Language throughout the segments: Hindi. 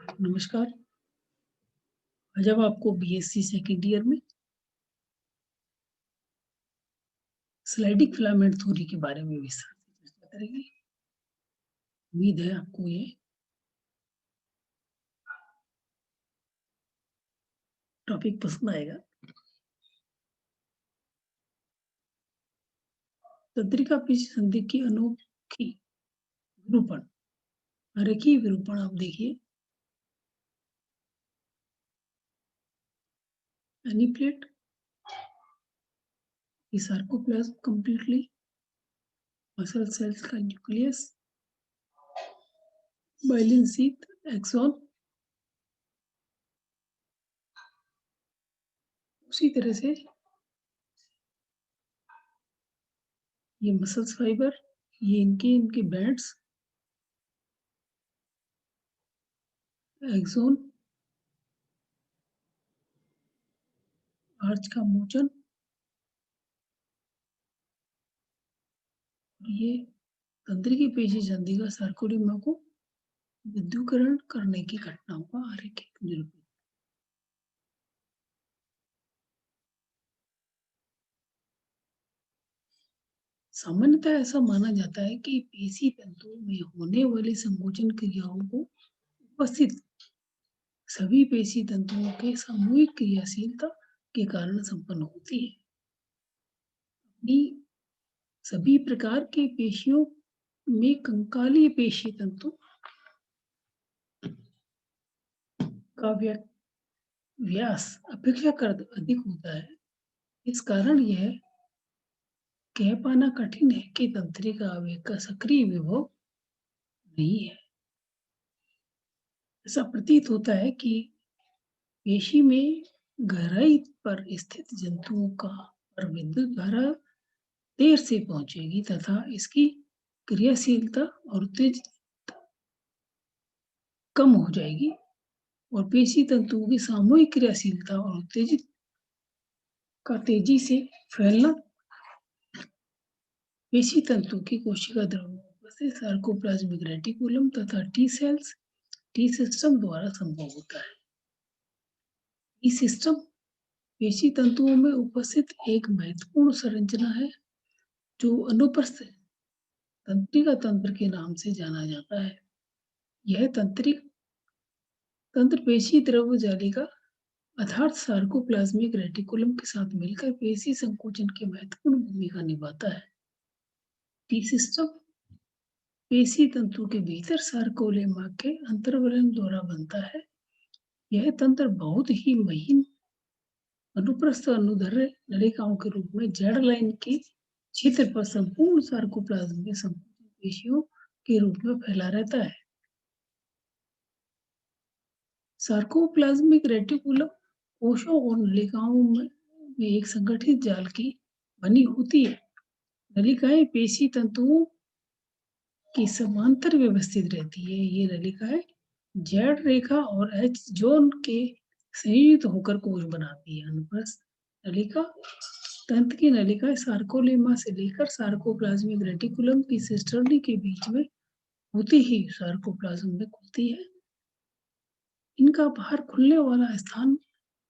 नमस्कार। आज हम आपको बीएससी सेकंड ईयर में स्लाइडिंग फिलामेंट थ्योरी के बारे में विस्तार से चर्चा करेंगे। उम्मीद है आपको ये टॉपिक पसंद आएगा। तंत्रिका पेशी संधि की अनोखी विरूपण, रेखीय विरूपण आप देखिए। Any plate sarcoplasm completely, muscle cells का न्यूक्लियस, माइलिन शीथ, एक्सॉन। उसी तरह से ये मसल्स फाइबर, ये इनके बैंड्स, एक्सोन, आर्च का मोचन, ये तंत्रिका पेशी संधि का सार्कोडेमा को विद्युतीकरण करने की घटनाओं का आरेखिक निरूपण। सामान्यतः ऐसा माना जाता है कि पेशी तंतुओं में होने वाली संकोचन क्रियाओं को उपस्थित सभी पेशी तंतुओं के सामूहिक क्रियाशीलता के कारण संपन्न होती है। अपनी सभी प्रकार के पेशियों में कंकालीय पेशी तंतु का व्यास अपेक्षाकृत अधिक होता है। इस कारण यह कह पाना कठिन है कि तंत्रिका आवेग का सक्रिय विभव नहीं है। ऐसा प्रतीत होता है कि पेशी में गहराई पर स्थित जंतुओं का पर विद्युत धारा देर से पहुंचेगी तथा इसकी क्रियाशीलता और तेज कम हो जाएगी, और पेशी तंतुओं की सामूहिक क्रियाशीलता और उत्तेजित का तेजी से फैलना पेशी तंतु की कोशिका द्रव्यों से सार्कोप्लाज्मिक रेटिकुलम तथा टी सेल्स, टी सिस्टम द्वारा संभव होता है। टी सिस्टम पेशी तंतुओं में उपस्थित एक महत्वपूर्ण संरचना है जो अनुपस्थित तंत्रिका तंत्र के नाम से जाना जाता है। यह तंत्र पेशी द्रव्य जालिका अर्थात सार्कोप्लाज्मिक रेटिकुलम के साथ मिलकर पेशी संकोचन की महत्वपूर्ण भूमिका निभाता है। टी सिस्टम पेशी तंतु के भीतर सार्कोलेमा के अंतर्वलन द्वारा बनता है। यह तंत्र बहुत ही महीन अनुप्रस्थ अनुदैर्ध्य नलिकाओं के रूप में जेड लाइन के क्षेत्र पर संपूर्ण सार्कोप्लाज्म के संकोचन पेशियों के रूप में फैला रहता है। सार्कोप्लाज्मिक रेटिकुलम कोशों और नलिकाओं में एक संगठित जाल की बनी होती है। नलिकाएं पेशी तंतुओं की समांतर व्यवस्थित रहती है। ये नलिकाएं जेड रेखा और एच जोन के संयुक्त होकर कोश बनाती है। अनुप्रस्थ नलिका तंत्र की नलिकाएं सार्कोलेमा से लेकर सार्कोप्लाज्मिक रेटिकुलम की सिस्टर्नी के बीच में होती ही सार्कोप्लाज्म में खुलती है। इनका बाहर खुलने वाला स्थान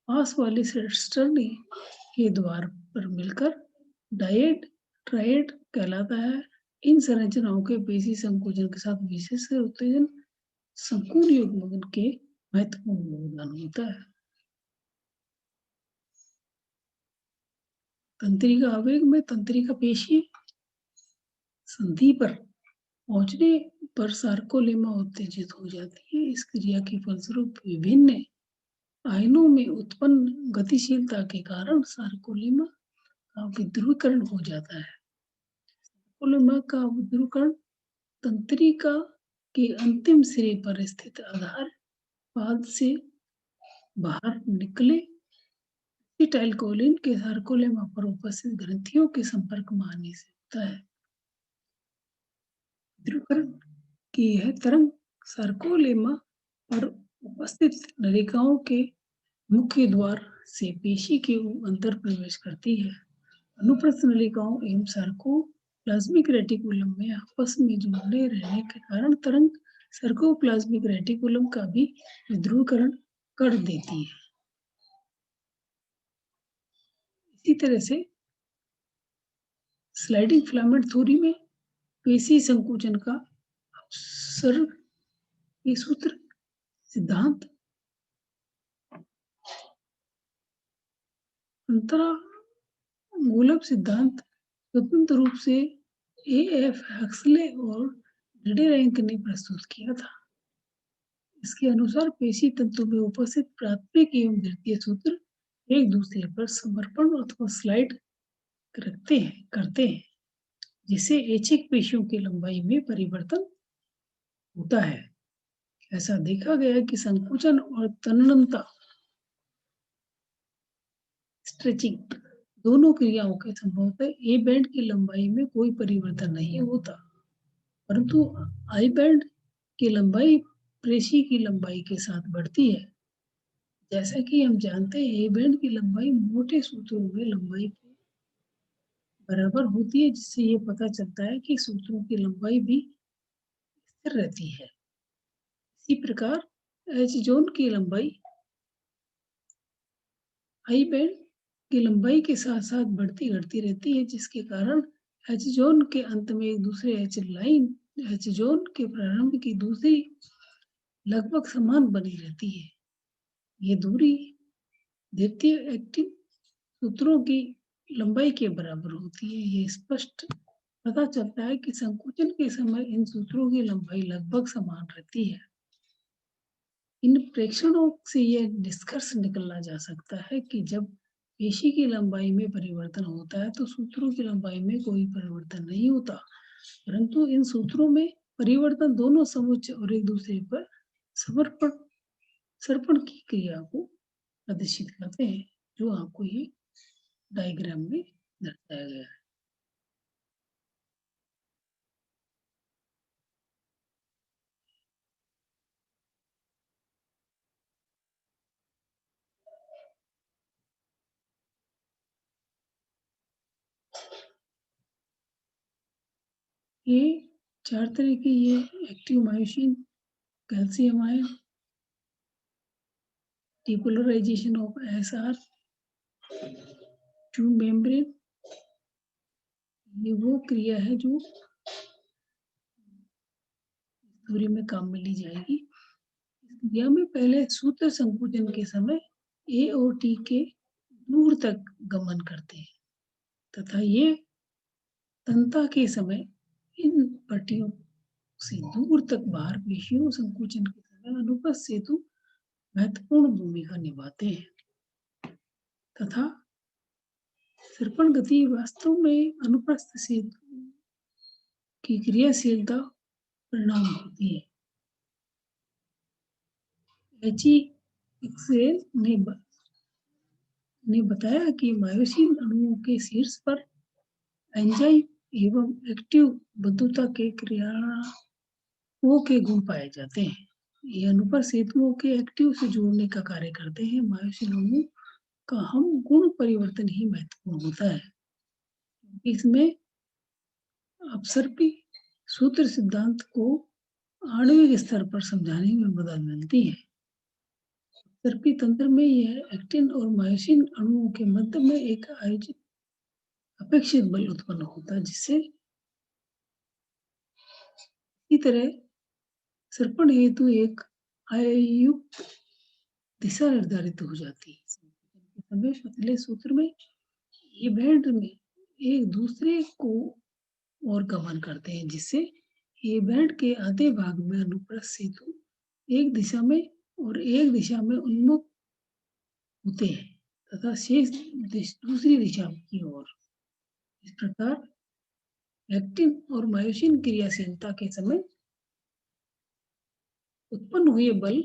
पास वाली सिस्टर्नी के द्वार पर मिलकर डायड ट्रायड कहलाता है। इन संरचनाओं के पेशी संकोचन के साथ विशेष उत्तेजन संकुल युग्मन के महत्वपूर्ण योगदान होता है। तंत्रिका आवेग में तंत्रिका पेशी संधि पर पहुंचने पर सार्कोलेमा उत्तेजित हो जाती है। इस क्रिया के फलस्वरूप विभिन्न आयनों में उत्पन्न गतिशीलता के कारण सार्कोलेमा का विध्रुवीकरण हो जाता है। सार्कोलेमा का विध्रुवीकरण तंत्रिका के अंतिम सिरे पर स्थित आधार पाद से बाहर निकले एसिटाइलकोलिन के सार्कोलेमा पर उपस्थित ग्रंथियों के संपर्क में आने से होता है। विध्रुवीकरण की यह तरंग सार्कोलेमा पर उपस्थित नलिकाओं के मुख्य द्वार से पेशी के अंदर प्रवेश करती है। अनुप्रस्थ नलिकाओं एवं सार्कोप्लाज्मिक रेटिकुलम में आपस में जुड़े रहने के कारण तरंग सर्कोप्लाज्मिक रेटिकुलम का भी विध्रुवीकरण कर देती है। इसी तरह से स्लाइडिंग फिलामेंट थ्योरी में पेशी संकुचन का अपसर्ग के सूत्र सिद्धांत अंतरामूलक सिद्धांत स्वतंत्र रूप से एएफ हक्सले और डिडेरेंक ने प्रस्तुत किया था। इसके अनुसार पेशी तंतु में उपस्थित प्राथमिक एवं द्वितीय सूत्र एक दूसरे पर समर्पण अथवा स्लाइड करते हैं, जिससे ऐच्छिक पेशियों की लंबाई में परिवर्तन होता है। ऐसा देखा गया कि संकुचन और तन्यता स्ट्रेचिंग दोनों क्रियाओं के संभवतः ए बैंड की लंबाई में कोई परिवर्तन नहीं होता, परंतु आई बैंड की लंबाई पेशी की लंबाई के साथ बढ़ती है। जैसा कि हम जानते हैं, ए बैंड की लंबाई मोटे सूत्रों में लंबाई के बराबर होती है, जिससे ये पता चलता है कि सूत्रों की लंबाई भी स्थिर रहती है। इसी प्रकार एच जोन की लंबाई आई बैंड की लंबाई के साथ साथ बढ़ती घटती रहती है, जिसके कारण एच जोन के अंत में एक दूसरे एच लाइन एच जोन के प्रारंभ की दूसरी लगभग समान बनी रहती है। ये दूरी द्वितीय एक्टिव सूत्रों की लंबाई के बराबर होती है। ये स्पष्ट पता चलता है कि संकुचन के समय इन सूत्रों की लंबाई लगभग समान रहती है। इन प्रेक्षणों से यह निष्कर्ष निकाला जा सकता है कि जब पेशी की लंबाई में परिवर्तन होता है तो सूत्रों की लंबाई में कोई परिवर्तन नहीं होता, परंतु इन सूत्रों में परिवर्तन दोनों समुच्चय और एक दूसरे पर सर्पण की क्रिया को प्रदर्शित करते हैं, जो आपको ये डायग्राम में दर्शाया गया है। ये 4 तरह की ये active myosin, calcium ion, depolarisation of SR two membrane, ये वो क्रिया है जो दूरी में काम में ली जाएगी। इस क्रिया में पहले सूत्र संकुचन के समय ए और टी के दूर तक गमन करते हैं तथा ये तंता के समय इन पट्टियों से दूर तक बाहर पेशियों संकुचन के समय अनुपस्थ सेतु महत्वपूर्ण भूमिका निभाते हैं तथा सर्पण गति वास्तव में अनुप्रस्थ सेतु की क्रियाशीलता परिणाम होती है। एची एक्सेल ने बताया कि मायोसिन अणुओं के शीर्ष पर एंजाइम एवं एक्टिव बद्धता के क्रियाओं के गुण पाए जाते हैं। ये अनुपर सेतुओं के एक्टिव से जोड़ने का कार्य करते हैं। मायोसिन अणुओं का हम गुण परिवर्तन ही महत्वपूर्ण होता है। इसमें अपसर्पी सूत्र सिद्धांत को आणविक स्तर पर समझाने में मदद मिलती है। अपसर्पी तंत्र में यह एक्टिन और मायोसिन अणुओं के मध्य में एक आयोजित अपेक्षित बल उत्पन्न होता है, जिससे इसी तरह सर्पण हेतु एक आयुक्त दिशा निर्धारित हो जाती है। समय पतले सूत्र में ये बैंड में एक दूसरे को और गमन करते हैं, जिससे ये बैंड के आधे भाग में अनुप्रस्थ सेतु एक दिशा में और एक दिशा में उन्मुख होते हैं तथा शेष दूसरी दिशा की ओर। इस प्रकार एक्टिन और मायोसिन क्रियाशीलता के समय उत्पन्न हुए बल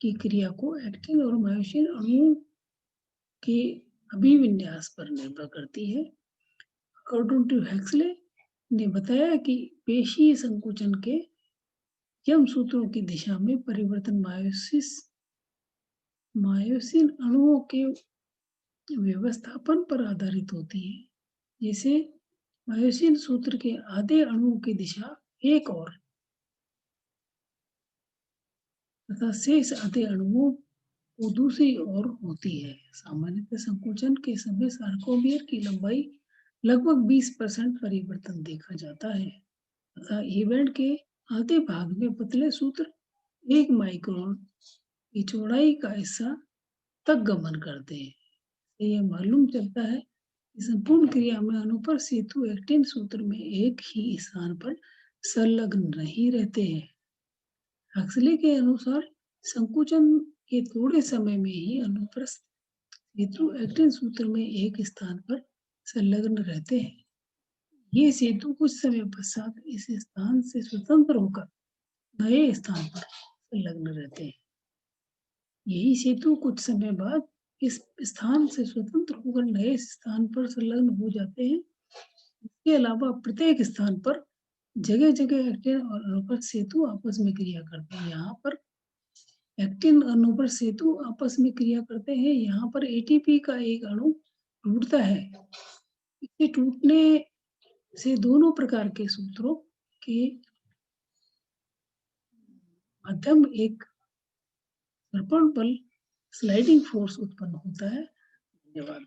की क्रिया को एक्टिन और मायोसिन अणुओं के अभिविन्यास पर निर्भर करती है। अकॉर्डिंग टू हेक्सले ने बताया कि पेशीय संकुचन के यम सूत्रों की दिशा में परिवर्तन मायोसिन अणुओं के व्यवस्थापन पर आधारित होती है। जैसे मायोसिन सूत्र के आधे अणुओं की दिशा एक और तथा शेष आधे अणुओं को दूसरी ओर होती है। सामान्यतः संकोचन के समय सार्कोमेयर की लंबाई लगभग 20% परिवर्तन देखा जाता है तथा इवेंट के आधे भाग में पतले सूत्र 1 माइक्रोन की चौड़ाई का हिस्सा तक गमन करते हैं। इससे यह मालूम चलता है कि संपूर्ण क्रिया में अनुपर सेतु एक्टिन सूत्र में एक ही स्थान पर संलग्न नहीं रहते हैं। हक्सले के अनुसार संकुचन के थोड़े समय में ही अनुप्रस्थ सेतु एक्टिन सूत्र में एक स्थान पर संलग्न रहते हैं। ये सेतु कुछ समय पश्चात इस स्थान से स्वतंत्र होकर नए स्थान पर संलग्न रहते हैं। यही सेतु कुछ समय बाद इस स्थान से स्वतंत्र होकर नए स्थान पर संलग्न हो जाते हैं। इसके अलावा प्रत्येक स्थान पर जगह-जगह एक्टिन और अनुप्रस्थ सेतु आपस में क्रिया करते हैं। यहाँ पर एक्टिन और अनुप्रस्थ सेतु आपस में क्रिया करते हैं। यहाँ पर एटीपी का एक अणु टूटता है। इसके टूटने से दोनों प्रकार के सूत्रों के माध्यम एक दर्पण बल स्लाइडिंग फोर्स उत्पन्न होता है। धन्यवाद।